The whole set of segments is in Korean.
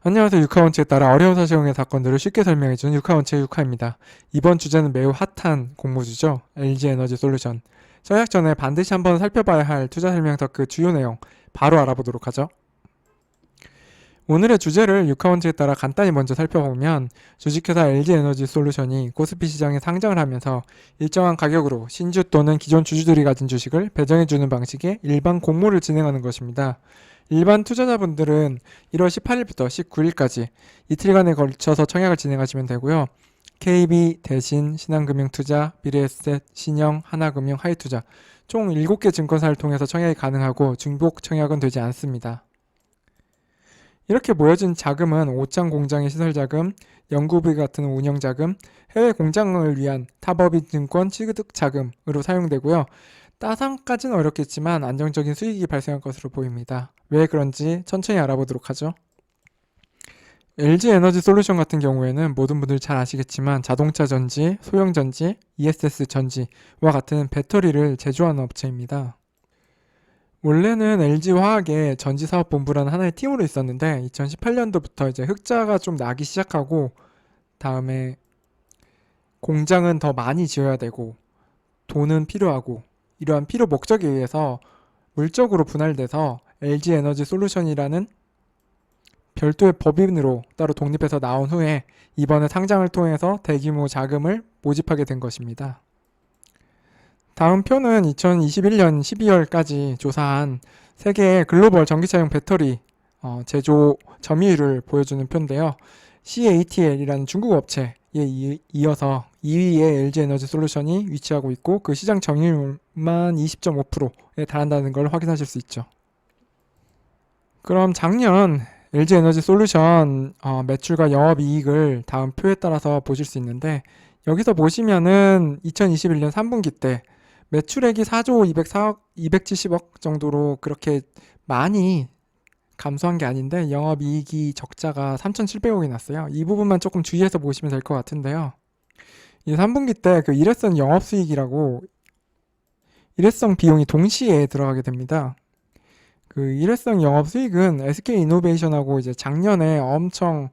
안녕하세요. 유카원체에 따라 어려운 사실형의 사건들을 쉽게 설명해주는 유카원체 유카입니다. 이번 주제는 매우 핫한 공모주죠. LG에너지솔루션. 청약 전에 반드시 한번 살펴봐야 할 투자 설명서 그 주요 내용 바로 알아보도록 하죠. 오늘의 주제를 유카원체에 따라 간단히 먼저 살펴보면 주식회사 LG에너지솔루션이 코스피 시장에 상장을 하면서 일정한 가격으로 신주 또는 기존 주주들이 가진 주식을 배정해주는 방식의 일반 공모를 진행하는 것입니다. 일반 투자자분들은 1월 18일부터 19일까지 이틀간에 걸쳐서 청약을 진행하시면 되고요. KB, 대신, 신한금융투자, 미래에셋, 신영, 하나금융, 하이투자 총 7개 증권사를 통해서 청약이 가능하고 중복 청약은 되지 않습니다. 이렇게 모여진 자금은 오창 공장의 시설자금, 연구비 같은 운영자금, 해외 공장을 위한 타법인 증권 취득 자금으로 사용되고요. 따상까지는 어렵겠지만 안정적인 수익이 발생할 것으로 보입니다. 왜 그런지 천천히 알아보도록 하죠. LG에너지솔루션 같은 경우에는 모든 분들이 잘 아시겠지만 자동차 전지, 소형 전지, ESS 전지와 같은 배터리를 제조하는 업체입니다. 원래는 LG화학의 전지사업본부라는 하나의 팀으로 있었는데 2018년도부터 이제 흑자가 좀 나기 시작하고 다음에 공장은 더 많이 지어야 되고 돈은 필요하고 이러한 필요 목적에 의해서 물적으로 분할돼서 LG에너지솔루션이라는 별도의 법인으로 따로 독립해서 나온 후에 이번에 상장을 통해서 대규모 자금을 모집하게 된 것입니다. 다음 표는 2021년 12월까지 조사한 세계 글로벌 전기차용 배터리 제조 점유율을 보여주는 표인데요. CATL이라는 중국 업체에 이어서 2위에 LG에너지솔루션이 위치하고 있고 그 시장 점유율만 20.5%에 달한다는 걸 확인하실 수 있죠. 그럼 작년 LG에너지솔루션 매출과 영업이익을 다음 표에 따라서 보실 수 있는데 여기서 보시면은 2021년 3분기 때 매출액이 4조 270억 정도로 그렇게 많이 감소한 게 아닌데 영업이익이 적자가 3,700억이 났어요. 이 부분만 조금 주의해서 보시면 될 것 같은데요. 이 3분기 때 그 일회성 영업수익이라고 일회성 비용이 동시에 들어가게 됩니다. 그 일회성 영업수익은 SK이노베이션하고 이제 작년에 엄청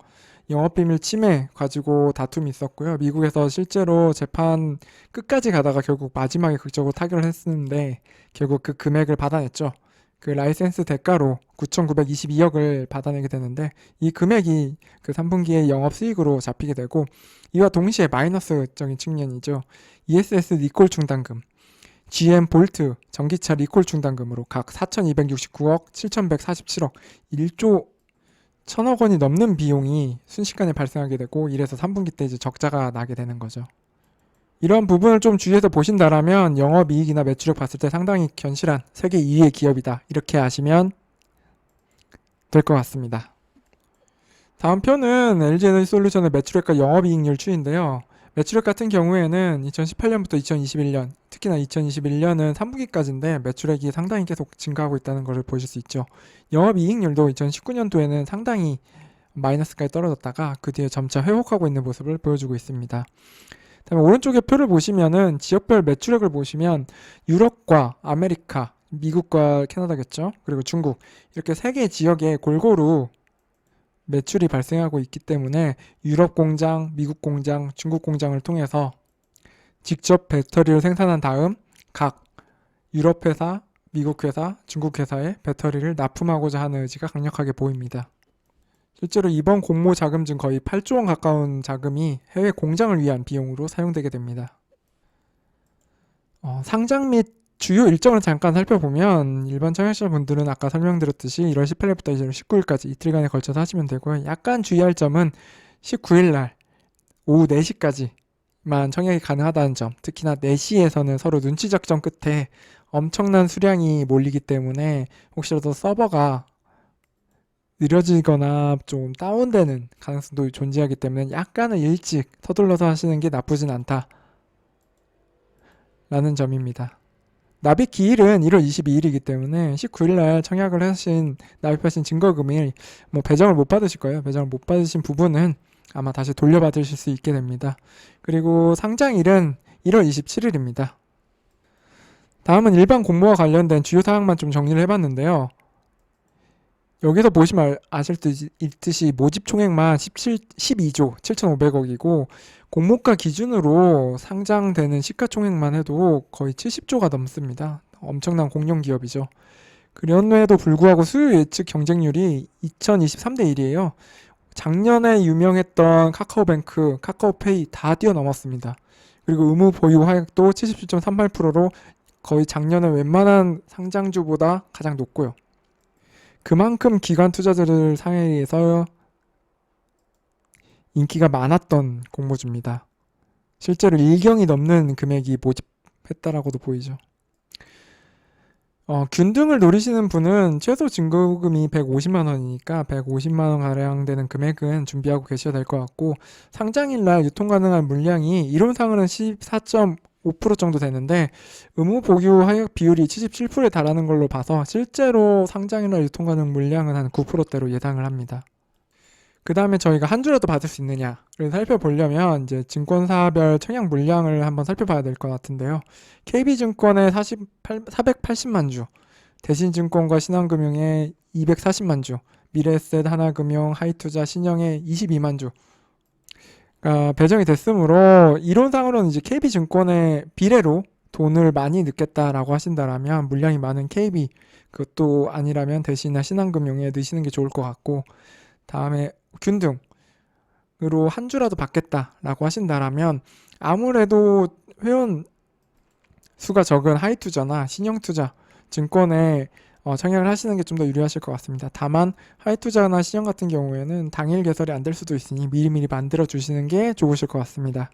영업비밀 침해 가지고 다툼이 있었고요. 미국에서 실제로 재판 끝까지 가다가 결국 마지막에 극적으로 타결을 했었는데 결국 그 금액을 받아냈죠. 그 라이센스 대가로 9,922억을 받아내게 되는데 이 금액이 그 3분기의 영업수익으로 잡히게 되고 이와 동시에 마이너스적인 측면이죠. ESS 리콜 충당금, GM 볼트 전기차 리콜 충당금으로 각 4,269억, 7,147억, 1조 1,000억 원이 넘는 비용이 순식간에 발생하게 되고 이래서 3분기 때 이제 적자가 나게 되는 거죠. 이런 부분을 좀 주의해서 보신다라면 영업이익이나 매출액 봤을 때 상당히 견실한 세계 2위의 기업이다. 이렇게 아시면 될 것 같습니다. 다음 표는 LG에너지솔루션의 매출액과 영업이익률 추이인데요. 매출액 같은 경우에는 2018년부터 2021년, 특히나 2021년은 3분기까지인데 매출액이 상당히 계속 증가하고 있다는 것을 보실 수 있죠. 영업이익률도 2019년도에는 상당히 마이너스까지 떨어졌다가 그 뒤에 점차 회복하고 있는 모습을 보여주고 있습니다. 다음에 오른쪽에 표를 보시면은 지역별 매출액을 보시면 유럽과 아메리카, 미국과 캐나다겠죠. 그리고 중국 이렇게 세 개 지역에 골고루 매출이 발생하고 있기 때문에 유럽 공장, 미국 공장, 중국 공장을 통해서 직접 배터리를 생산한 다음 각 유럽 회사, 미국 회사, 중국 회사에 배터리를 납품하고자 하는 의지가 강력하게 보입니다. 실제로 이번 공모 자금 중 거의 8조 원 가까운 자금이 해외 공장을 위한 비용으로 사용되게 됩니다. 상장 및 주요 일정을 잠깐 살펴보면 일반 청약자분들은 아까 설명드렸듯이 1월 18일부터 1월 19일까지 이틀간에 걸쳐서 하시면 되고요. 약간 주의할 점은 19일날 오후 4시까지만 청약이 가능하다는 점, 특히나 4시에서는 서로 눈치 작전 끝에 엄청난 수량이 몰리기 때문에 혹시라도 서버가 느려지거나 좀 다운되는 가능성도 존재하기 때문에 약간은 일찍 서둘러서 하시는 게 나쁘진 않다 라는 점입니다. 납입 기일은 1월 22일이기 때문에 19일날 청약을 납입하신 증거금이 배정을 못 받으실 거예요. 배정을 못 받으신 부분은 아마 다시 돌려받으실 수 있게 됩니다. 그리고 상장일은 1월 27일입니다. 다음은 일반 공모와 관련된 주요 사항만 좀 정리를 해봤는데요. 여기서 보시면 아실 듯이 모집 총액만 12조 7,500억이고 공모가 기준으로 상장되는 시가총액만 해도 거의 70조가 넘습니다. 엄청난 공룡 기업이죠. 그런데도 불구하고 수요 예측 경쟁률이 2023대 1이에요. 작년에 유명했던 카카오뱅크, 카카오페이 다 뛰어넘었습니다. 그리고 의무 보유 화액도 77.38%로 거의 작년에 웬만한 상장주보다 가장 높고요. 그만큼 기관 투자자들 사이에서 인기가 많았던 공모주입니다. 실제로 1경이 넘는 금액이 모집했다라고도 보이죠. 균등을 노리시는 분은 최소 증거금이 150만 원이니까 150만 원 가량 되는 금액은 준비하고 계셔야 될 것 같고, 상장일날 유통 가능한 물량이 이론상으로는 14.5% 정도 되는데 의무 보유 하역 비율이 77%에 달하는 걸로 봐서 실제로 상장일날 유통 가능 물량은 한 9%대로 예상을 합니다. 그 다음에 저희가 한 주라도 받을 수 있느냐를 살펴보려면 이제 증권사별 청약 물량을 한번 살펴봐야 될 것 같은데요. KB증권의 480만 주, 대신증권과 신한금융의 240만 주, 미래에셋, 하나금융, 하이투자, 신영의 22만 주 배정이 됐으므로 이론상으로는 이제 KB증권의 비례로 돈을 많이 넣겠다라고 하신다라면 물량이 많은 KB, 그것도 아니라면 대신이나 신한금융에 넣으시는 게 좋을 것 같고, 다음에 균등으로 한 주라도 받겠다라고 하신다라면 아무래도 회원 수가 적은 하이투자나 신영투자 증권에 청약을 하시는 게 좀 더 유리하실 것 같습니다. 다만 하이투자나 신영 같은 경우에는 당일 개설이 안 될 수도 있으니 미리미리 만들어 주시는 게 좋으실 것 같습니다.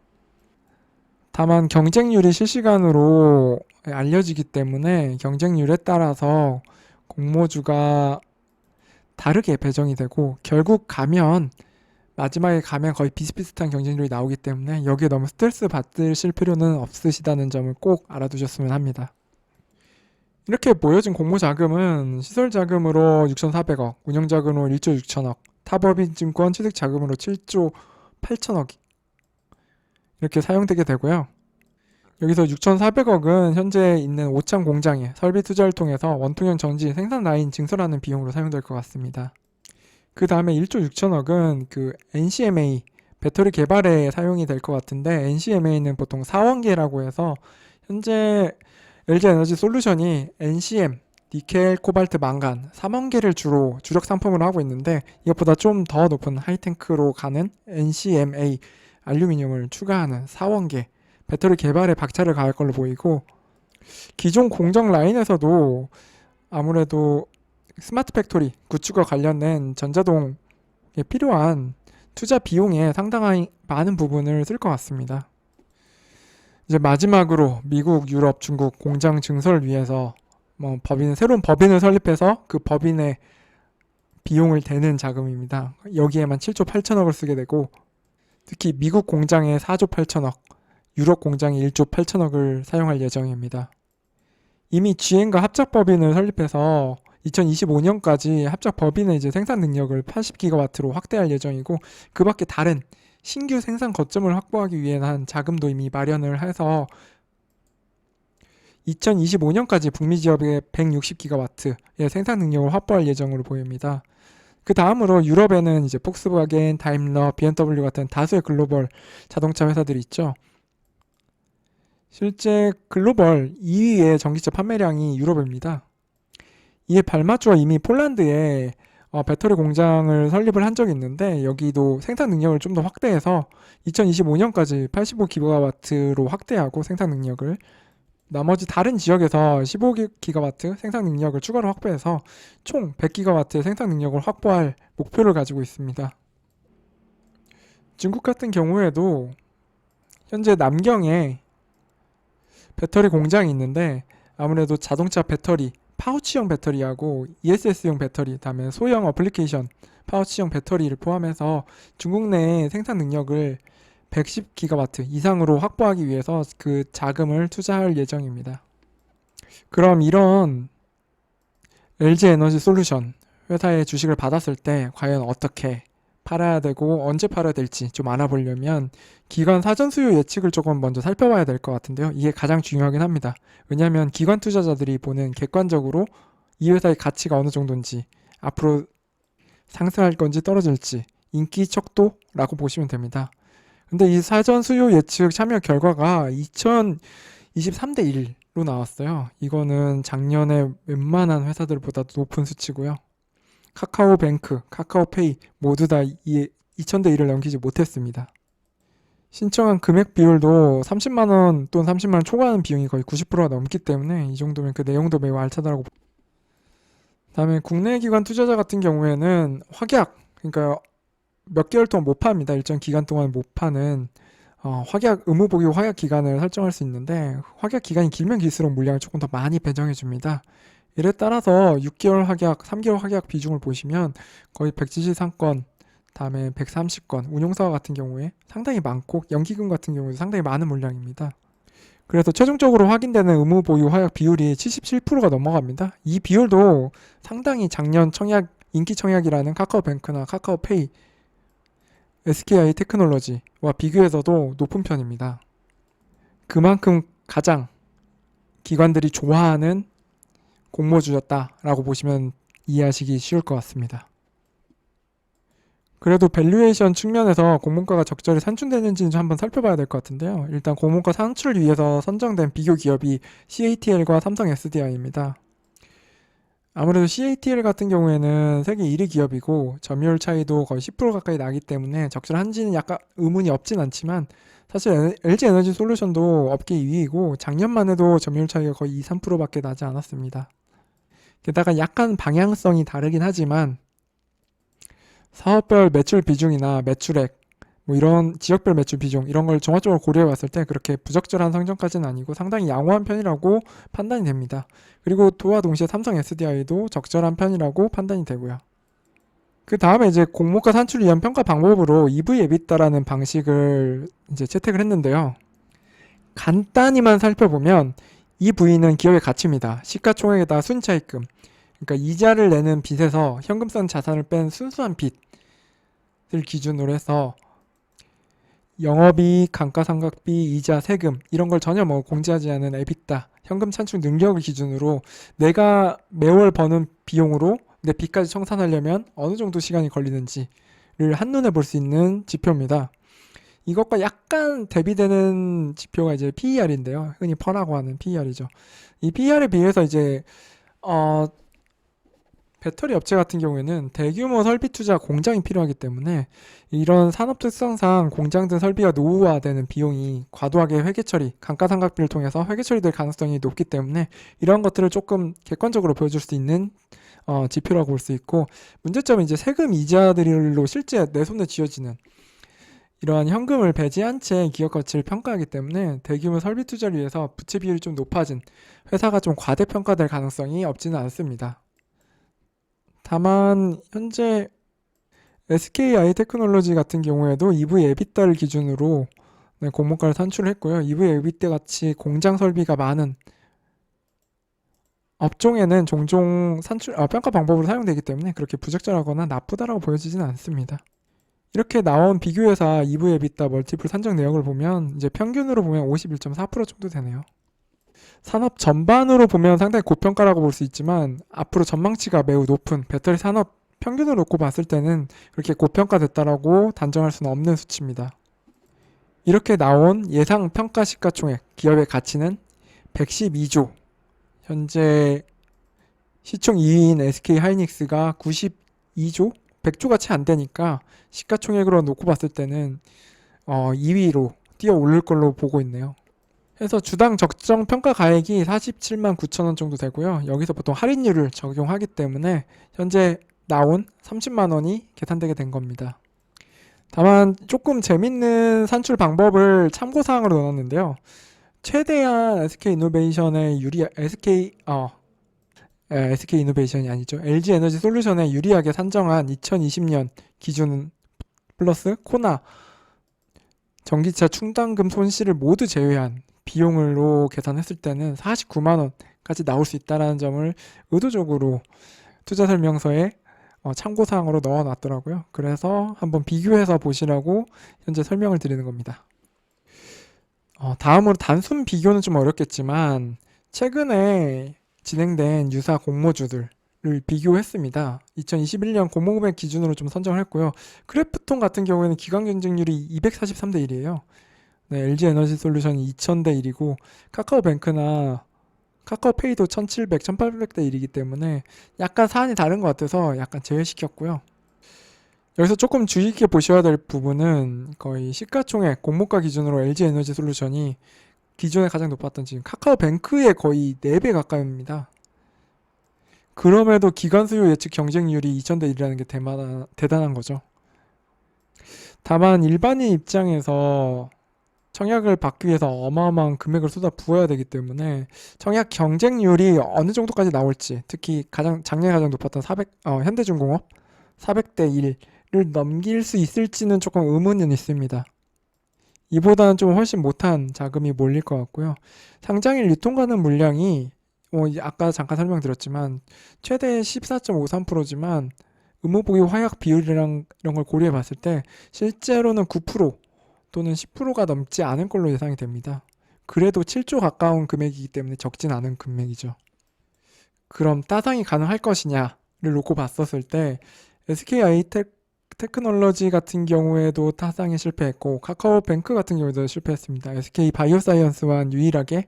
다만 경쟁률이 실시간으로 알려지기 때문에 경쟁률에 따라서 공모주가 다르게 배정이 되고 결국 마지막에 가면 거의 비슷비슷한 경쟁률이 나오기 때문에 여기에 너무 스트레스 받으실 필요는 없으시다는 점을 꼭 알아두셨으면 합니다. 이렇게 모여진 공모자금은 시설자금으로 6,400억, 운영자금으로 1조 6천억, 타법인증권 취득자금으로 7조 8천억 이렇게 사용되게 되고요. 여기서 6,400억은 현재 있는 오창 공장의 설비 투자를 통해서 원통형 전지 생산 라인 증설하는 비용으로 사용될 것 같습니다. 그 다음에 1조 6천억은 그 NCMA 배터리 개발에 사용이 될 것 같은데, NCMA는 보통 사원계라고 해서 현재 LG에너지 솔루션이 NCM, 니켈, 코발트, 망간 3원계를 주로 주력 상품으로 하고 있는데 이것보다 좀 더 높은 하이탱크로 가는 NCMA 알루미늄을 추가하는 4원계 배터리 개발에 박차를 가할 걸로 보이고, 기존 공정 라인에서도 아무래도 스마트 팩토리 구축과 관련된 전자동에 필요한 투자 비용에 상당히 많은 부분을 쓸 것 같습니다. 이제 마지막으로 미국, 유럽, 중국 공장 증설을 위해서 새로운 법인을 설립해서 그 법인의 비용을 대는 자금입니다. 여기에만 7조 8천억을 쓰게 되고, 특히 미국 공장에 4조 8천억, 유럽 공장에 1조 8천억을 사용할 예정입니다. 이미 GM과 합작법인을 설립해서 2025년까지 합작법인의 이제 생산 능력을 80기가와트로 확대할 예정이고, 그 밖에 다른 신규 생산 거점을 확보하기 위한 자금도 이미 마련을 해서 2025년까지 북미 지역의 160기가와트의 생산 능력을 확보할 예정으로 보입니다. 그 다음으로 유럽에는 이제 폭스바겐, 다임러, BMW 같은 다수의 글로벌 자동차 회사들이 있죠. 실제 글로벌 2위의 전기차 판매량이 유럽입니다. 이에 발맞추어 이미 폴란드에 배터리 공장을 설립을 한 적이 있는데, 여기도 생산 능력을 좀 더 확대해서 2025년까지 85기가와트로 확대하고 생산 능력을, 나머지 다른 지역에서 15기가와트 생산 능력을 추가로 확보해서 총 100기가와트의 생산 능력을 확보할 목표를 가지고 있습니다. 중국 같은 경우에도 현재 남경에 배터리 공장이 있는데, 아무래도 자동차 배터리, 파우치형 배터리하고 ESS용 배터리, 다음에 소형 어플리케이션 파우치형 배터리를 포함해서 중국 내에 생산 능력을 110기가와트 이상으로 확보하기 위해서 그 자금을 투자할 예정입니다. 그럼 이런 LG에너지 솔루션 회사의 주식을 받았을 때 과연 어떻게 팔아야 되고 언제 팔아야 될지 좀 알아보려면 기관 사전 수요 예측을 조금 먼저 살펴봐야 될 것 같은데요. 이게 가장 중요하긴 합니다. 왜냐하면 기관 투자자들이 보는 객관적으로 이 회사의 가치가 어느 정도인지, 앞으로 상승할 건지 떨어질지 인기 척도라고 보시면 됩니다. 근데 이 사전 수요 예측 참여 결과가 2023대 1로 나왔어요. 이거는 작년에 웬만한 회사들보다 높은 수치고요. 카카오뱅크, 카카오페이 모두 다 2000대 1을 넘기지 못했습니다. 신청한 금액 비율도 30만원 또는 30만원 초과하는 비용이 거의 90%가 넘기 때문에 이 정도면 그 내용도 매우 알차다라고. 다음에 국내 기관 투자자 같은 경우에는 확약, 그러니까 몇 개월 동안 못 팝니다. 일정 기간 동안 못 파는 확약, 의무 보유 확약 기간을 설정할 수 있는데 확약 기간이 길면 길수록 물량을 조금 더 많이 배정해 줍니다. 이에 따라서 6개월 확약, 3개월 확약 비중을 보시면 거의 173건, 다음에 130건, 운용사와 같은 경우에 상당히 많고 연기금 같은 경우도 상당히 많은 물량입니다. 그래서 최종적으로 확인되는 의무 보유 확약 비율이 77%가 넘어갑니다. 이 비율도 상당히 작년 청약, 인기 청약이라는 카카오뱅크나 카카오페이, SKI 테크놀로지와 비교해서도 높은 편입니다. 그만큼 가장 기관들이 좋아하는 공모주였다라고 보시면 이해하시기 쉬울 것 같습니다. 그래도 밸류에이션 측면에서 공모가가 적절히 산출되는지는 한번 살펴봐야 될 것 같은데요. 일단 공모가 산출을 위해서 선정된 비교 기업이 CATL과 삼성 SDI입니다. 아무래도 CATL 같은 경우에는 세계 1위 기업이고 점유율 차이도 거의 10% 가까이 나기 때문에 적절한지는 약간 의문이 없진 않지만 사실 LG에너지 솔루션도 업계 2위이고 작년만 해도 점유율 차이가 거의 2, 3%밖에 나지 않았습니다. 게다가 약간 방향성이 다르긴 하지만 사업별 매출 비중이나 매출액, 뭐 이런 지역별 매출 비중 이런 걸 종합적으로 고려해 봤을 때 그렇게 부적절한 성적까지는 아니고 상당히 양호한 편이라고 판단이 됩니다. 그리고 또한 동시에 삼성 SDI도 적절한 편이라고 판단이 되고요. 그 다음에 이제 공모가 산출을 위한 평가 방법으로 EV/EBITDA라는 방식을 이제 채택을 했는데요. 간단히만 살펴보면 EV는 기업의 가치입니다. 시가총액에다 순차입금, 그러니까 이자를 내는 빚에서 현금성 자산을 뺀 순수한 빚을 기준으로 해서 영업이익, 감가상각비, 이자, 세금 이런 걸 전혀 뭐 공제하지 않은 EBITDA, 현금 찬출 능력을 기준으로 내가 매월 버는 비용으로 내 빚까지 청산하려면 어느 정도 시간이 걸리는지를 한눈에 볼 수 있는 지표입니다. 이것과 약간 대비되는 지표가 이제 PER인데요. 흔히 퍼라고 하는 PER이죠. 이 PER에 비해서 이제 배터리 업체 같은 경우에는 대규모 설비 투자 공장이 필요하기 때문에 이런 산업 특성상 공장 등 설비가 노후화되는 비용이 과도하게 회계 처리, 감가상각비를 통해서 회계 처리될 가능성이 높기 때문에 이런 것들을 조금 객관적으로 보여줄 수 있는 지표라고 볼 수 있고, 문제점은 이제 세금 이자들로 실제 내 손에 쥐어지는 이러한 현금을 배제한 채 기업 가치를 평가하기 때문에 대규모 설비 투자를 위해서 부채 비율이 좀 높아진 회사가 좀 과대평가될 가능성이 없지는 않습니다. 다만 현재 SKI 테크놀로지 같은 경우에도 EV/EBITDA를 기준으로 공모가를 산출을 했고요. EV/EBITDA 같이 공장 설비가 많은 업종에는 종종 평가 방법으로 사용되기 때문에 그렇게 부적절하거나 나쁘다라고 보여지지는 않습니다. 이렇게 나온 비교회사 EV/EBITDA 멀티플 산정 내역을 보면 이제 평균으로 보면 51.4% 정도 되네요. 산업 전반으로 보면 상당히 고평가라고 볼 수 있지만 앞으로 전망치가 매우 높은 배터리 산업 평균을 놓고 봤을 때는 그렇게 고평가됐다라고 단정할 수는 없는 수치입니다. 이렇게 나온 예상 평가 시가총액 기업의 가치는 112조, 현재 시총 2위인 SK하이닉스가 92조, 100조가 채 안 되니까 시가총액으로 놓고 봤을 때는 2위로 뛰어 오를 걸로 보고 있네요. 그래서 주당 적정 평가 가액이 47만 9천 원 정도 되고요. 여기서 보통 할인율을 적용하기 때문에 현재 나온 30만 원이 계산되게 된 겁니다. 다만 조금 재밌는 산출 방법을 참고사항으로 넣었는데요. 최대한 SK이노베이션의 SK이노베이션이 아니죠. LG에너지 솔루션에 유리하게 산정한 2020년 기준 플러스 코나 전기차 충당금 손실을 모두 제외한 비용으로 계산했을 때는 49만 원까지 나올 수 있다는 점을 의도적으로 투자 설명서에 참고사항으로 넣어놨더라고요. 그래서 한번 비교해서 보시라고 현재 설명을 드리는 겁니다. 다음으로 단순 비교는 좀 어렵겠지만 최근에 진행된 유사 공모주들 비교했습니다. 2021년 공모금액 기준으로 좀 선정을 했고요. 크래프톤 같은 경우에는 기관 경쟁률이 243대 1이에요. 네, LG 에너지 솔루션이 2000대 1이고 카카오뱅크나 카카오페이도 1700, 1800대 1이기 때문에 약간 사안이 다른 것 같아서 약간 제외시켰고요. 여기서 조금 주의 깊게 보셔야 될 부분은 거의 시가총액 공모가 기준으로 LG 에너지 솔루션이 기존에 가장 높았던 지금 카카오뱅크의 거의 4배 가까이입니다. 그럼에도 기관 수요 예측 경쟁률이 2000대 1이라는 게 대단한 거죠. 다만 일반인 입장에서 청약을 받기 위해서 어마어마한 금액을 쏟아 부어야 되기 때문에 청약 경쟁률이 어느 정도까지 나올지, 특히 작년에 가장 높았던 현대중공업 400대 1을 넘길 수 있을지는 조금 의문은 있습니다. 이보다는 좀 훨씬 못한 자금이 몰릴 것 같고요. 상장일 유통 가능 물량이 아까 잠깐 설명드렸지만 최대 14.53%지만 의무보유 화약 비율이랑 이런 걸 고려해 봤을 때 실제로는 9% 또는 10%가 넘지 않을 걸로 예상이 됩니다. 그래도 7조 가까운 금액이기 때문에 적진 않은 금액이죠. 그럼 따상이 가능할 것이냐를 놓고 봤었을 때 SKI 테크놀로지 같은 경우에도 따상에 실패했고 카카오뱅크 같은 경우에도 실패했습니다. SK 바이오사이언스와는 유일하게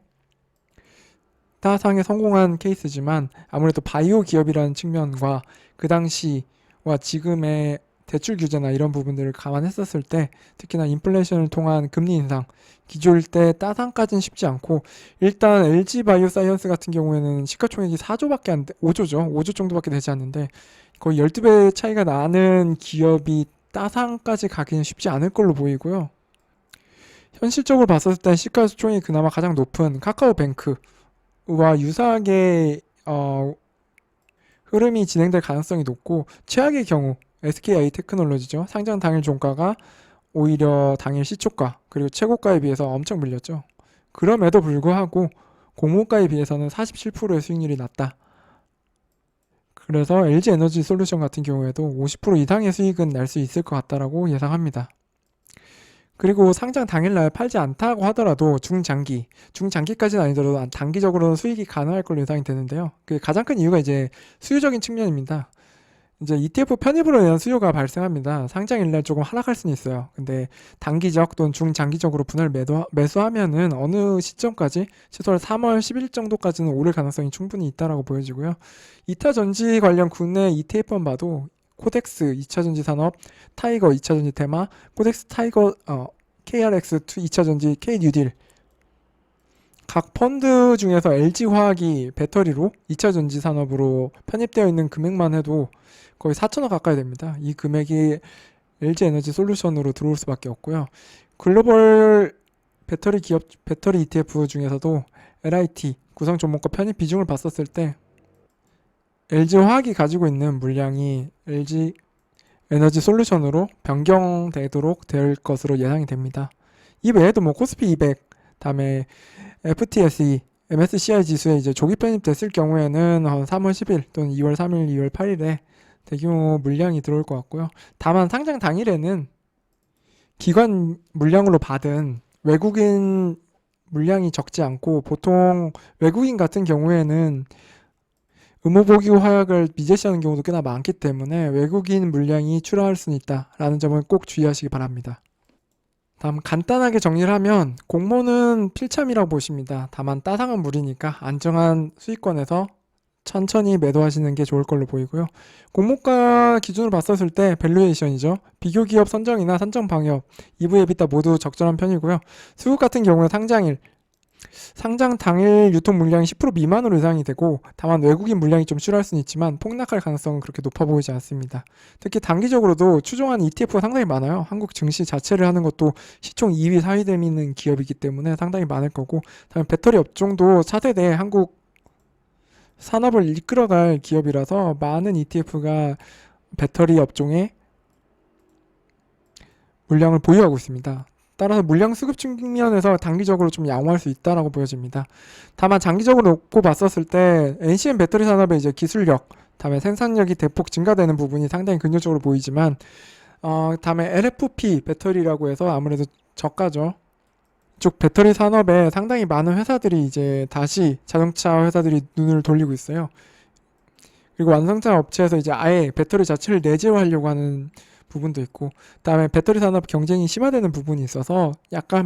따상에 성공한 케이스지만 아무래도 바이오 기업이라는 측면과 그 당시와 지금의 대출 규제나 이런 부분들을 감안했었을 때 특히나 인플레이션을 통한 금리 인상 기조일 때 따상까지는 쉽지 않고 일단 LG 바이오사이언스 같은 경우에는 시가총액이 4조밖에 안 돼, 5조죠. 5조 정도밖에 되지 않는데 거의 12배 차이가 나는 기업이 따상까지 가기는 쉽지 않을 걸로 보이고요. 현실적으로 봤을 때 시가총액이 그나마 가장 높은 카카오뱅크와 유사하게 흐름이 진행될 가능성이 높고 최악의 경우 SKI 테크놀로지죠. 상장 당일 종가가 오히려 당일 시초가 그리고 최고가에 비해서 엄청 밀렸죠. 그럼에도 불구하고 공모가에 비해서는 47%의 수익률이 낮다. 그래서 LG 에너지 솔루션 같은 경우에도 50% 이상의 수익은 날 수 있을 것 같다라고 예상합니다. 그리고 상장 당일날 팔지 않다고 하더라도 중장기까지는 아니더라도 단기적으로는 수익이 가능할 걸로 예상이 되는데요. 그 가장 큰 이유가 이제 수요적인 측면입니다. 이제 ETF 편입으로 인한 수요가 발생합니다. 상장일날 조금 하락할 수는 있어요. 근데 단기적 또는 중장기적으로 분할 매수하면은 어느 시점까지 최소한 3월 10일 정도까지는 오를 가능성이 충분히 있다라고 보여지고요. 2차전지 관련 국내 ETF만 봐도 코덱스 2차전지 산업, 타이거 2차전지 테마, 코덱스 타이거 KRX 2차전지 K뉴딜 각 펀드 중에서 LG화학이 배터리로 2차전지 산업으로 편입되어 있는 금액만 해도 거의 4천억 가까이 됩니다. 이 금액이 LG 에너지 솔루션으로 들어올 수밖에 없고요. 글로벌 배터리 기업 배터리 ETF 중에서도 LIT 구성 종목과 편입 비중을 봤었을 때 LG화학이 가지고 있는 물량이 LG 에너지 솔루션으로 변경되도록 될 것으로 예상이 됩니다. 이 외에도 코스피 200, 다음에 FTSE, MSCI 지수에 이제 조기 편입됐을 경우에는 3월 10일 또는 2월 3일, 2월 8일에 대규모 물량이 들어올 것 같고요. 다만 상장 당일에는 기관 물량으로 받은 외국인 물량이 적지 않고 보통 외국인 같은 경우에는 의무보유 화약을 미제시하는 경우도 꽤나 많기 때문에 외국인 물량이 출하할 수는 있다라는 점을 꼭 주의하시기 바랍니다. 다음 간단하게 정리를 하면 공모는 필참이라고 보십니다. 다만 따상은 무리니까 안정한 수익권에서 천천히 매도하시는 게 좋을 걸로 보이고요. 공모가 기준으로 봤었을 때 밸류에이션이죠. 비교 기업 선정이나 선정 방역, EV, EBITDA 모두 적절한 편이고요. 수급 같은 경우는 상장 당일 유통 물량이 10% 미만으로 예상이 되고 다만 외국인 물량이 좀 출하할 수는 있지만 폭락할 가능성은 그렇게 높아 보이지 않습니다. 특히 단기적으로도 추종하는 ETF가 상당히 많아요. 한국 증시 자체를 하는 것도 시총 2위, 4위 되는 기업이기 때문에 상당히 많을 거고 다음 배터리 업종도 차세대 한국 산업을 이끌어갈 기업이라서 많은 ETF가 배터리 업종에 물량을 보유하고 있습니다. 따라서 물량 수급 측면에서 단기적으로 좀 양호할 수 있다라고 보여집니다. 다만 장기적으로 놓고 봤었을 때 NCM 배터리 산업의 이제 기술력, 다음에 생산력이 대폭 증가되는 부분이 상당히 긍정적으로 보이지만 다음에 LFP 배터리라고 해서 아무래도 저가죠. 이쪽 배터리 산업에 상당히 많은 회사들이 이제 다시 자동차 회사들이 눈을 돌리고 있어요. 그리고 완성차 업체에서 이제 아예 배터리 자체를 내재화하려고 하는 부분도 있고, 그다음에 배터리 산업 경쟁이 심화되는 부분이 있어서 약간